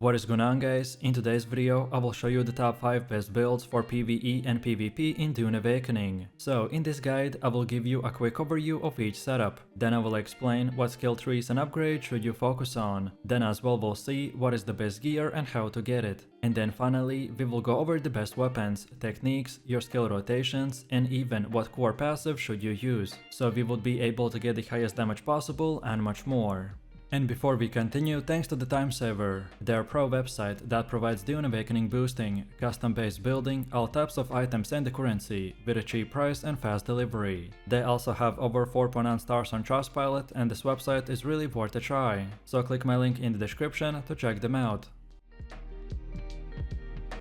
What is going on, guys? In today's video, I will show you the top 5 best builds for PvE and PvP in Dune Awakening. So in this guide, I will give you a quick overview of each setup. Then I will explain what skill trees and upgrades should you focus on. Then as well we'll see what is the best gear and how to get it. And then finally, we will go over the best weapons, techniques, your skill rotations, and even what core passive should you use. So we would be able to get the highest damage possible and much more. And before we continue, thanks to the Time Saver, their pro website that provides Dune Awakening boosting, custom-based building, all types of items and the currency, with a cheap price and fast delivery. They also have over 4.9 stars on Trustpilot, and this website is really worth a try. So click my link in the description to check them out.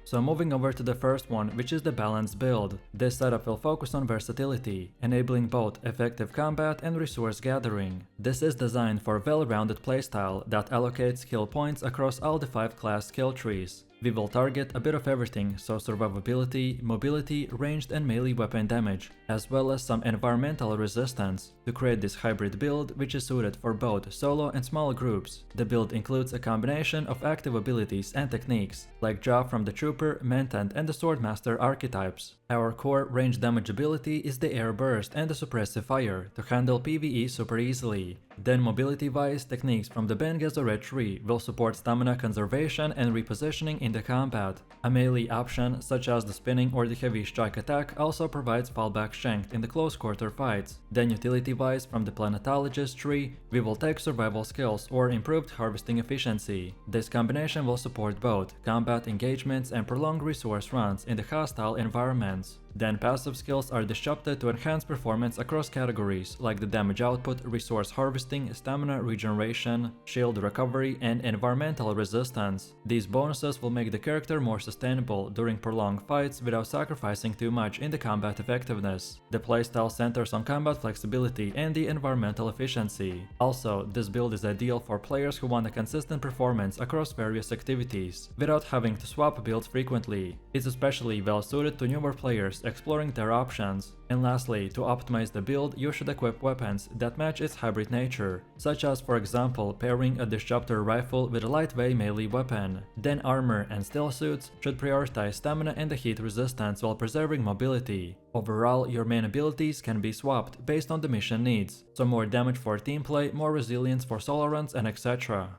So moving over to the first one, which is the balanced build. This setup will focus on versatility, enabling both effective combat and resource gathering. This is designed for a well-rounded playstyle that allocates skill points across all the 5 class skill trees. We will target a bit of everything, so survivability, mobility, ranged and melee weapon damage, as well as some environmental resistance, to create this hybrid build which is suited for both solo and small groups. The build includes a combination of active abilities and techniques, like Jaw from the Trooper, Mentant and the Swordmaster archetypes. Our core range damage ability is the Air Burst and the Suppressive Fire, to handle PvE super easily. Then mobility-wise, techniques from the Ben Gesserit tree will support stamina conservation and repositioning in the combat. A melee option, such as the spinning or the heavy strike attack, also provides fallback strength in the close quarter fights. Then utility-wise, from the Planetologist tree, we will take survival skills or improved harvesting efficiency. This combination will support both combat engagements and prolonged resource runs in the hostile environments. Then passive skills are disrupted to enhance performance across categories like the damage output, resource harvesting, stamina regeneration, shield recovery, and environmental resistance. These bonuses will make the character more sustainable during prolonged fights without sacrificing too much in the combat effectiveness. The playstyle centers on combat flexibility and the environmental efficiency. Also, this build is ideal for players who want a consistent performance across various activities, without having to swap builds frequently. It's especially well suited to newer players exploring their options. And lastly, to optimize the build, you should equip weapons that match its hybrid nature, such as for example pairing a disruptor rifle with a lightweight melee weapon. Then armor and stealth suits should prioritize stamina and the heat resistance while preserving mobility. Overall, your main abilities can be swapped based on the mission needs, so more damage for team play, more resilience for solo runs, and etc.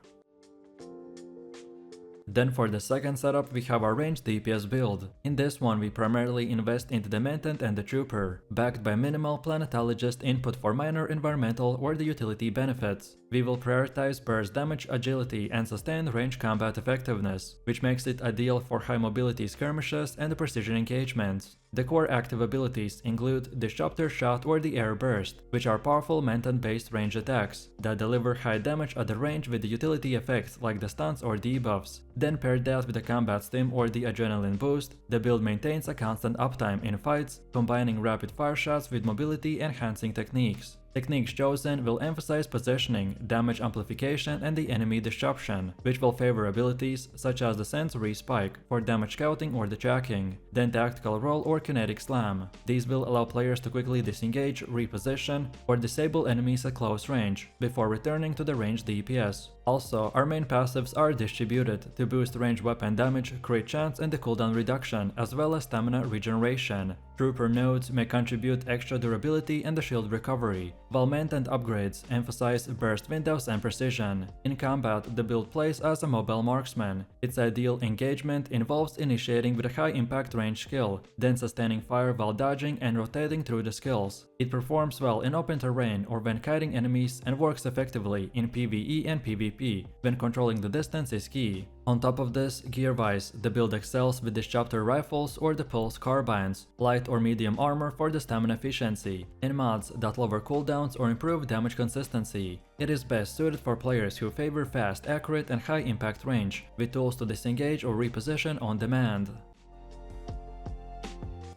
Then for the second setup, we have our ranged DPS build. In this one, we primarily invest into the Mentant and the Trooper, backed by minimal Planetologist input for minor environmental or the utility benefits. We will prioritize burst damage, agility, and sustained range combat effectiveness, which makes it ideal for high mobility skirmishes and precision engagements. The core active abilities include Disruptor Shot or the Air Burst, which are powerful Mentant-based range attacks that deliver high damage at the range with the utility effects like the stuns or debuffs. Then pair that with the Combat Stim or the Adrenaline Boost, the build maintains a constant uptime in fights, combining rapid fire shots with mobility enhancing techniques. Techniques chosen will emphasize positioning, damage amplification, and the enemy disruption, which will favor abilities such as the Sensory Spike for damage scouting or the tracking, then Tactical Roll or Kinetic Slam. These will allow players to quickly disengage, reposition, or disable enemies at close range, before returning to the ranged DPS. Also, our main passives are distributed to boost range weapon damage, crit chance, and the cooldown reduction, as well as stamina regeneration. Trooper nodes may contribute extra durability and the shield recovery, while Mentant upgrades emphasize burst windows and precision. In combat, the build plays as a mobile marksman. Its ideal engagement involves initiating with a high impact range skill, then sustaining fire while dodging and rotating through the skills. It performs well in open terrain or when kiting enemies, and works effectively in PvE and PvP, when controlling the distance is key. On top of this, gear-wise, the build excels with disruptor rifles or the pulse carbines, light or medium armor for the stamina efficiency, and mods that lower cooldowns or improve damage consistency. It is best suited for players who favor fast, accurate, and high impact range, with tools to disengage or reposition on demand.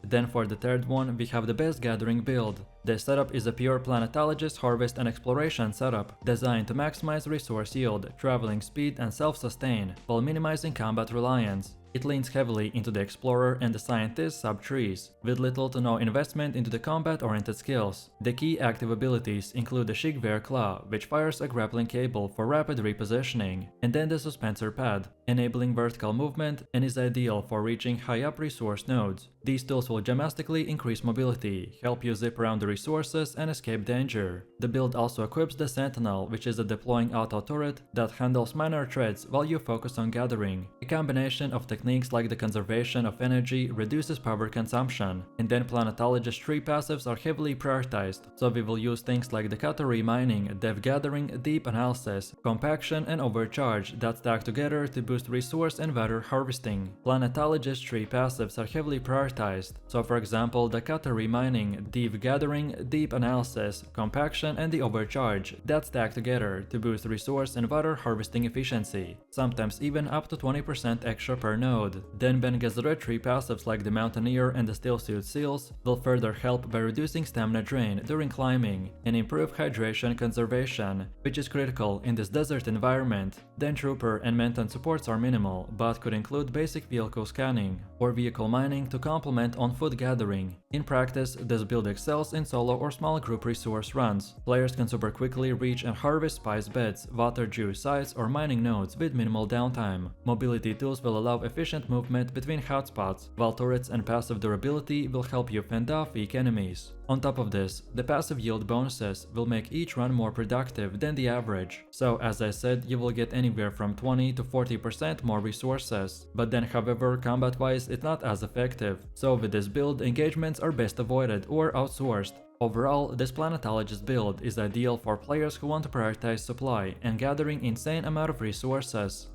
Then for the third one, we have the best gathering build. This setup is a pure planetologist harvest and exploration setup designed to maximize resource yield, traveling speed, and self-sustain while minimizing combat reliance. It leans heavily into the explorer and the scientist sub-trees, with little to no investment into the combat-oriented skills. The key active abilities include the Shigver Claw, which fires a grappling cable for rapid repositioning, and then the Suspensor Pad, enabling vertical movement and is ideal for reaching high-up resource nodes. These tools will dramatically increase mobility, help you zip around the resources and escape danger. The build also equips the Sentinel, which is a deploying auto turret that handles minor threats while you focus on gathering. A combination of techniques like the conservation of energy reduces power consumption, and then planetologist tree passives are heavily prioritized, so we will use things like the Cattery Mining, Dev Gathering, Deep Analysis, Compaction, and Overcharge that stack together to boost resource and water harvesting. Planetologist tree passives are heavily prioritized, so for example the Cattery Mining, Deep Gathering, Deep Analysis, Compaction, and the Overcharge that stack together to boost resource and water harvesting efficiency, sometimes even up to 20% extra per node. Then Bene Gesserit tree passives like the Mountaineer and the Stillsuit Seals will further help by reducing stamina drain during climbing and improve hydration conservation, which is critical in this desert environment. Then Trooper and Menton supports are minimal, but could include basic vehicle scanning or vehicle mining to complement on-foot gathering. In practice, this build excels in solo or small group resource runs. Players can super quickly reach and harvest spice beds, water juice sites, or mining nodes with minimal downtime. Mobility tools will allow efficient movement between hotspots, while turrets and passive durability will help you fend off weak enemies. On top of this, the passive yield bonuses will make each run more productive than the average. So as I said, you will get anywhere from 20 to 40% more resources. But then however, combat-wise it's not as effective. So with this build, engagements are best avoided or outsourced. Overall, this planetologist build is ideal for players who want to prioritize supply and gathering insane amount of resources.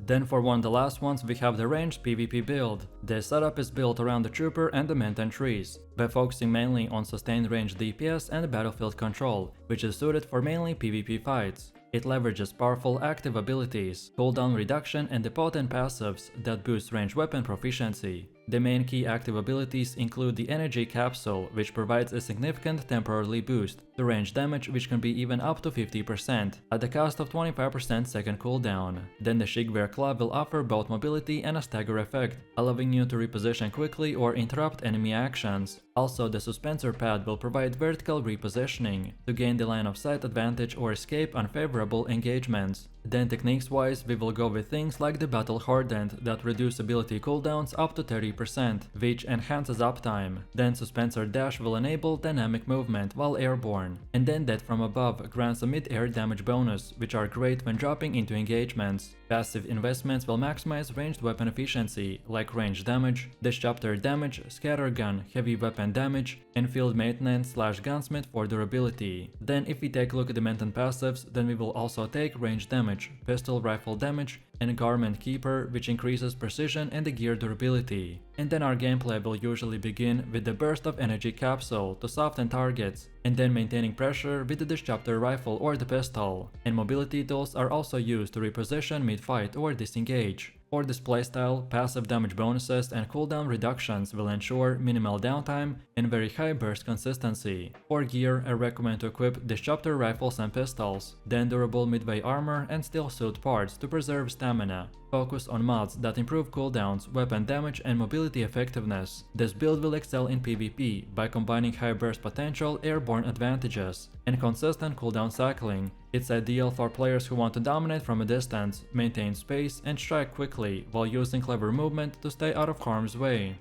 Then for one of the last ones we have the ranged PvP build. This setup is built around the Trooper and the Menton trees, by focusing mainly on sustained range DPS and battlefield control, which is suited for mainly PvP fights. It leverages powerful active abilities, cooldown reduction, and the potent passives that boost ranged weapon proficiency. The main key active abilities include the Energy Capsule, which provides a significant temporary boost to range damage, which can be even up to 50% at the cost of 25% second cooldown. Then the Shigver Claw will offer both mobility and a stagger effect, allowing you to reposition quickly or interrupt enemy actions. Also, the Suspensor Pad will provide vertical repositioning to gain the line of sight advantage or escape unfavorable engagements. Then techniques-wise, we will go with things like the Battle Hardened that reduce ability cooldowns up to 30%, which enhances uptime. Then Suspensor Dash will enable dynamic movement while airborne. And then Death from Above grants a mid-air damage bonus, which are great when dropping into engagements. Passive investments will maximize ranged weapon efficiency, like range damage, disruptor damage, scattergun, heavy weapon damage, and field maintenance / gunsmith for durability. Then if we take a look at the Menton passives, then we will also take range damage, pistol rifle damage, and Garment Keeper, which increases precision and the gear durability. And then our gameplay will usually begin with the burst of Energy Capsule to soften targets, and then maintaining pressure with the Disruptor Rifle or the pistol. And mobility tools are also used to reposition mid-fight or disengage. For this playstyle, passive damage bonuses and cooldown reductions will ensure minimal downtime and very high burst consistency. For gear, I recommend to equip Disruptor Rifles and pistols, then durable midway armor and steel suit parts to preserve stamina. Focus on mods that improve cooldowns, weapon damage, and mobility effectiveness. This build will excel in PvP by combining high burst potential, airborne advantages, and consistent cooldown cycling. It's ideal for players who want to dominate from a distance, maintain space, and strike quickly while using clever movement to stay out of harm's way.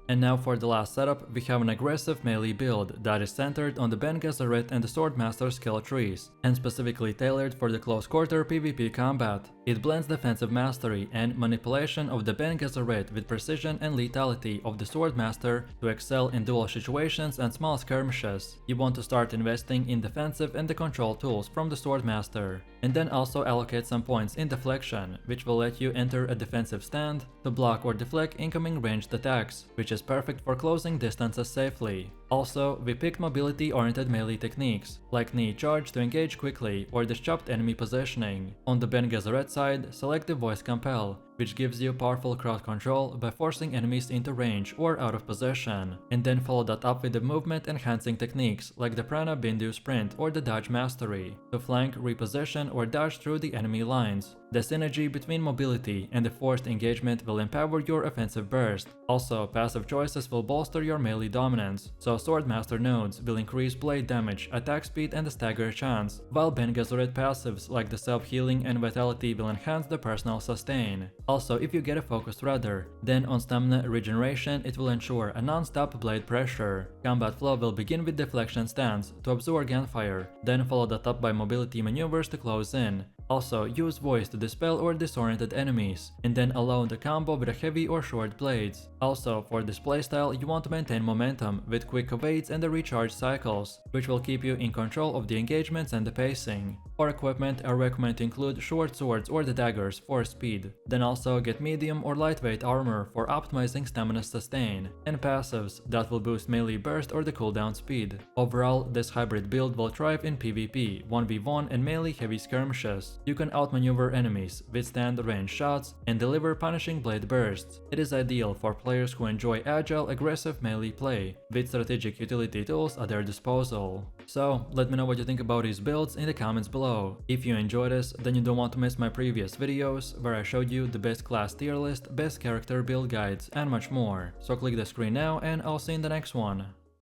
And now for the last setup, we have an aggressive melee build that is centered on the Bene Gesserit and the Swordmaster skill trees, and specifically tailored for the close quarter PvP combat. It blends defensive mastery and manipulation of the Bene Gesserit with precision and lethality of the Swordmaster to excel in duel situations and small skirmishes. You want to start investing in defensive and the control tools from the Swordmaster, and then also allocate some points in deflection, which will let you enter a defensive stand to block or deflect incoming ranged attacks, which is perfect for closing distances safely. Also, we picked mobility-oriented melee techniques, like knee charge to engage quickly or disrupt enemy positioning. On the Bene Gesserit side, select the Voice Compel, which gives you powerful crowd control by forcing enemies into range or out of position, and then follow that up with the movement enhancing techniques like the Prana Bindu Sprint or the Dodge Mastery, to flank, reposition, or dodge through the enemy lines. The synergy between mobility and the forced engagement will empower your offensive burst. Also, passive choices will bolster your melee dominance, so Swordmaster nodes will increase blade damage, attack speed, and the stagger chance, while Bengazuret passives like the self-healing and vitality will enhance the personal sustain. Also, if you get a focused rudder, then on stamina regeneration it will ensure a non-stop blade pressure. Combat flow will begin with deflection stance to absorb gunfire, then follow that up by mobility maneuvers to close in. Also, use voice to dispel or disoriented enemies, and then allow the combo with a heavy or short blades. Also, for this playstyle you want to maintain momentum with quick evades and the recharge cycles, which will keep you in control of the engagements and the pacing. For equipment, I recommend to include short swords or the daggers for speed. Then also get medium or lightweight armor for optimizing stamina sustain, and passives that will boost melee burst or the cooldown speed. Overall, this hybrid build will thrive in PvP, 1v1 and melee heavy skirmishes. You can outmaneuver enemies, withstand ranged shots, and deliver punishing blade bursts. It is ideal for players who enjoy agile, aggressive melee play, with strategic utility tools at their disposal. So, let me know what you think about these builds in the comments below. If you enjoyed this, then you don't want to miss my previous videos, where I showed you the best class tier list, best character build guides, and much more. So click the screen now, and I'll see you in the next one.